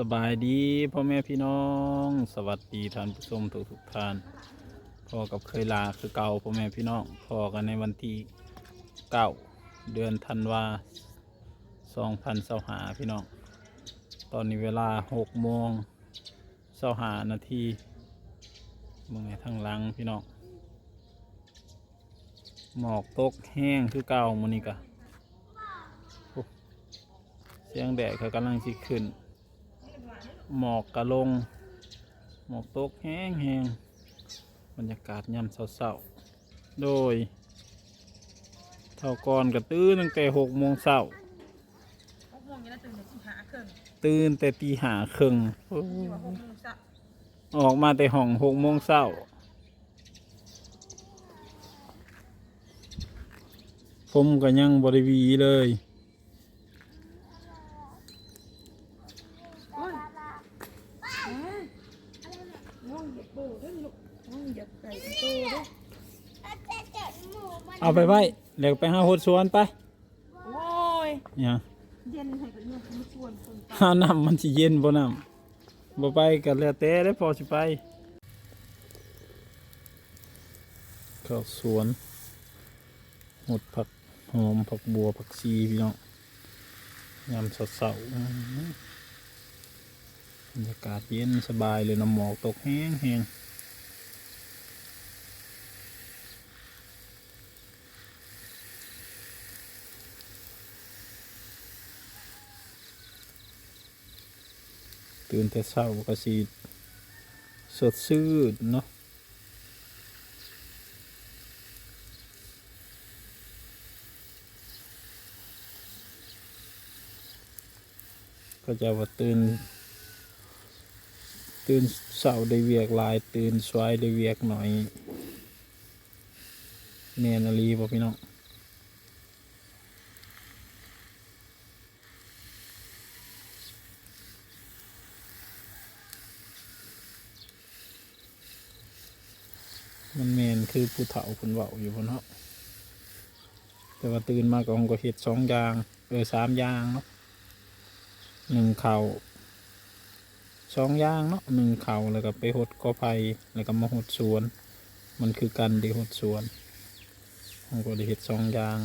สบายดีพ่อแม่พี่น้องสวัสดีท่านผู้ชมทุกท่านพอกับเคยลาคือเก่าพ่อแม่พี่น้องพอกันในวันที่9 เดือนธันวา2025พี่น้องตอนนี้เวลา6 โมง 25 นาทีเมื่อไงทางหลังพี่น้องหมอกตกแห้งคือเก่ามื้อนี้กะเสียงแดดเขากำลังสิขึ้นหมอกกะลงหมอกตกแห้งแห้งบรรยากาศยามเช้าๆโดยเท่าก่อนก็ตื่นตั้งแต่6 โมงเช้า6 โมงยังตื่นแต่5 ครึ่งตื่นแต่ตี 5 ครึ่งนี่ว่า6 โมงเช้าออกมาแต่ห้อง6 โมงเช้าผมก็ยังบริวีเลยน้องเหยียบโบด้วยลูกน้องเหยียบไก่โตด้วยเอาไปไว้เดี๋ยวไปหาหดสวนไปโอ้ยเนี่ย เย็นให้กับเนี่ยมันชวนคนไป หาน้ำมันสิเย็นบ่น้ำบ่ไปกันแล้วแต่ได้พอสิไปเข้าสวนหดผักหอมผักบัวผักชีพี่น้องยามเช้าๆบรรยากาศเย็นสบายเลยน้ำหมอกตกแห้งแห้งตื่นแต่เช้าก็สิสดชื่นเนาะก็จะว่าตื่นเช้าได้เวียกหลายตื่นสายได้เวียกหน่อยแม่นอลีบ่พี่น้องมันแม่นคือผู้เฒ่าเพิ่นเว้าอยู่พุ่นเนาะแต่ว่าตื่นมาก็คงก็เฮ็ด2 อย่าง3 อย่างเนาะ1ข้าว2 อย่างเนาะ1ข้าวแล้วก็ไปหดกอไผ่แล้วก็มาหดสวนมันคือกันได้หดสวนผมก็ได้เฮ็ด2 อย่าง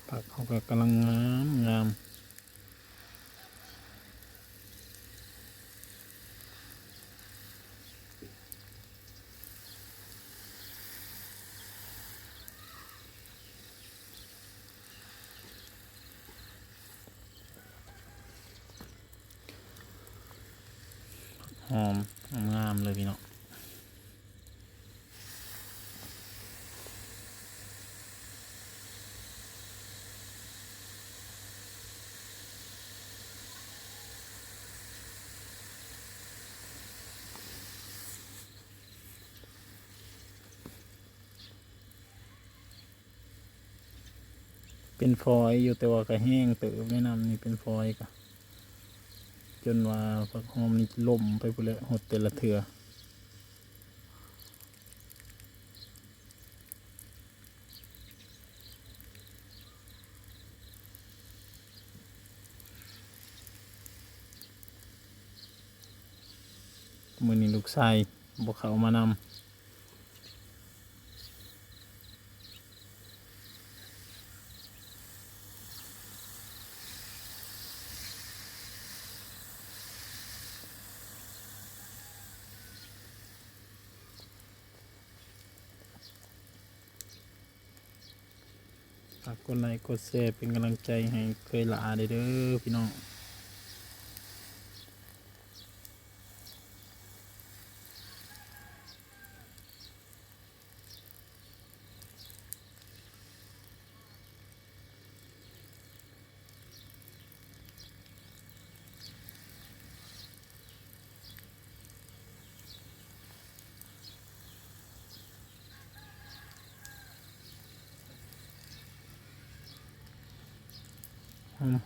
ผักเขาก็กำลังงามหอมงามเลยพี่น้องเป็นฟอยอยู่แต่ว่าก็แห้งเติบแนะนำนี่เป็นฟอยก็จนว่าผักหอมนี่ล่มไปหมดเลยหดแต่ละเถื่อมื้อนี้ลูกชายบ่เข้ามานำฝากกดไลค์กดแชร์เป็นกำลังใจให้เคยลาเด้อพี่น้อง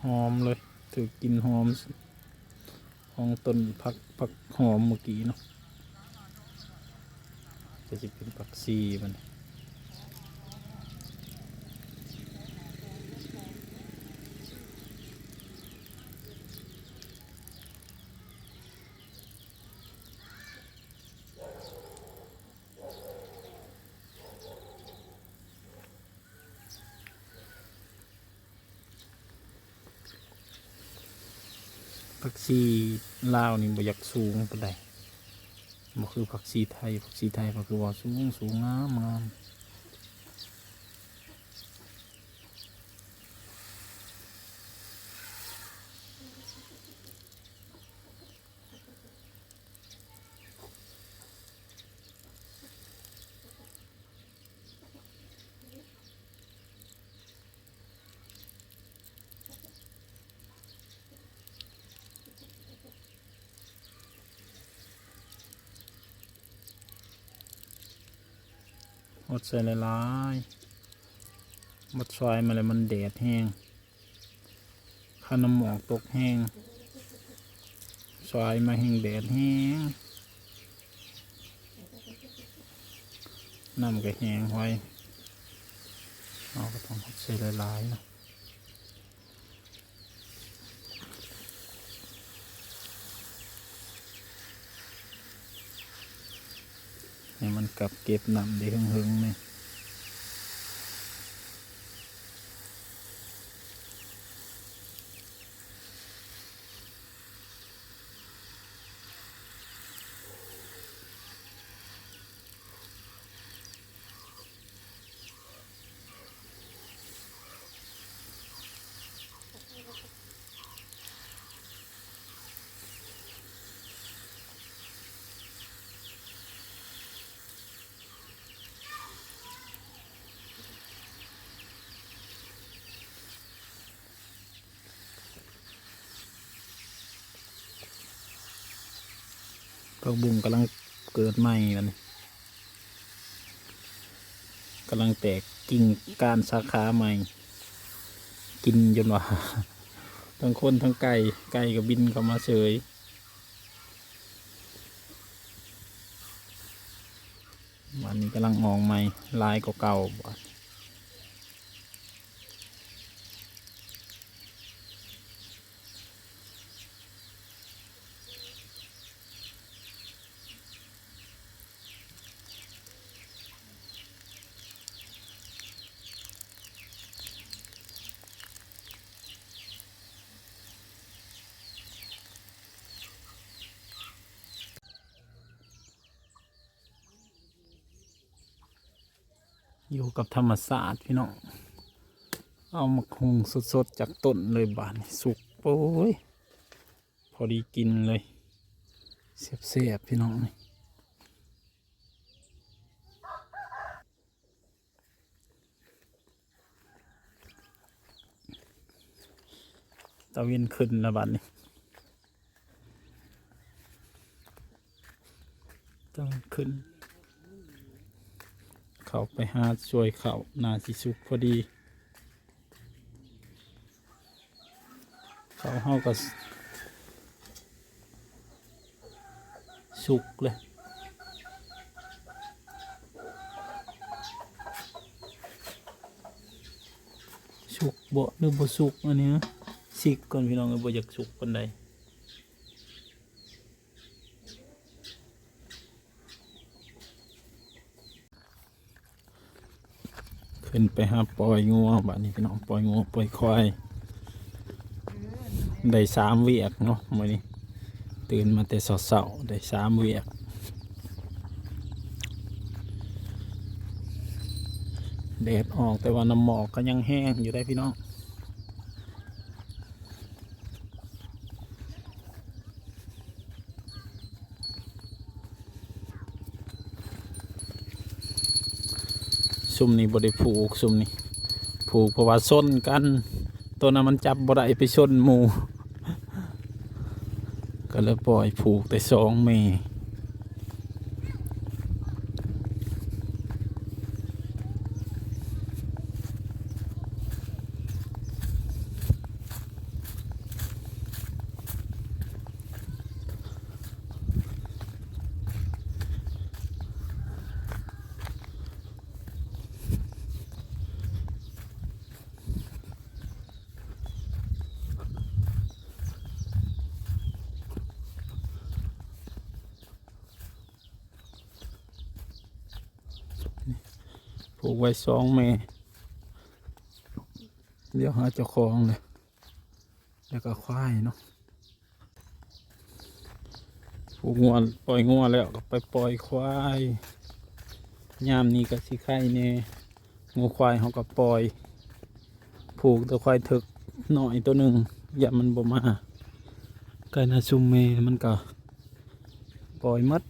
หอมๆเลยถือกินหอมของต้นผักหอมเมื่อกี้เนาะ จะสิเป็นผักชีมันผักชีลาวนี่บ่อยากสูงปานใดบ่คือผักชีไทยก็คือว่าสูงงามหดใส่หลายๆหมดซอยมาเลยมันแดดแห้งข้าน้ำหมอกตกแห้งซอยมาแห้งแดดแห้งน้ำก็แห้งไว้เราก็ต้องหดใส่หลายๆนะให้มันกลับเก็บน้ำได้หึงๆนี่ผักบุ้งกำลังเกิดใหม่มันกำลังแตกกิ่งก้านสาขาใหม่กินจนว่า ทั้งคนทั้งไก่ก็บินเข้ามาเฉยวันนี้กำลังออกใหม่ลายเก่าๆบ่อยู่กับธรรมศาสตร์พี่น้องเอามาหุงสดๆจากต้นเลยบานสุกโอ้ยพอดีกินเลยเสียบๆพี่น้องนี่ตะเวนขึ้นละบานนี้ตะเวนขึ้นเขาไปหาช่วยเขานาสิสุกพอดีเขาเฮาก็สุกเลยสุกบ่หรือบ่สุกอันนี้นะสิกก่อนพี่น้องบ่อยากสุกปานใดขึ้นไปหาปล่อยงัวบ้านนี้พี่น้องปล่อยงัวปล่อยควายได้3 เวียกเนาะมื้อนี้ตื่นมาแต่เช้าๆได้3 เวียกแดดออกแต่ว่าน้ำหมอกก็ยังแห้งอยู่ได้พี่น้องซุ่มนี้บ่ได้ผูกซุ่มนี้ผูกเพราะว่าส้นกันตัวนั้นมันจับบ่ได้ไปชนหมู่ก็เลยปล่อยผูกแต่2 เม ผูกไว้2 แม่เดี๋ยวหาเจ้าของเลยแล้วก็ควายเนาะผูกงัวปล่อยงัวแล้วก็ไปปล่อยควายยามนี้ก็สิไข่เนี่ยงูควายเขาก็ปล่อยผูกตัวควายถึกหน่อยตัวหนึ่งอย่ามันบ่มาไก่นาซุมเมมันก็ปล่อยมัด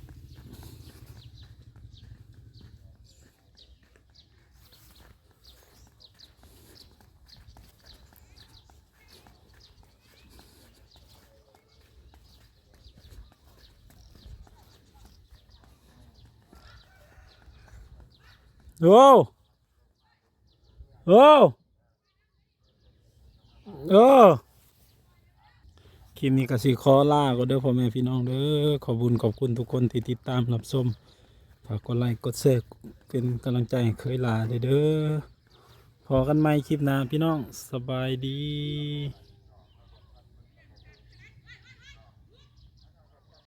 โอ้โอ้โอ้คลิปนี้ก็สิขอลาก็เด้อพ่อแม่พี่น้องเด้อขอบคุณทุกคนที่ติดตามรับชมฝากกดไลค์กดแชร์เป็นกำลังใจให้เคยลาเด้อพอกันใหม่คลิปหน้าพี่น้องสบายดี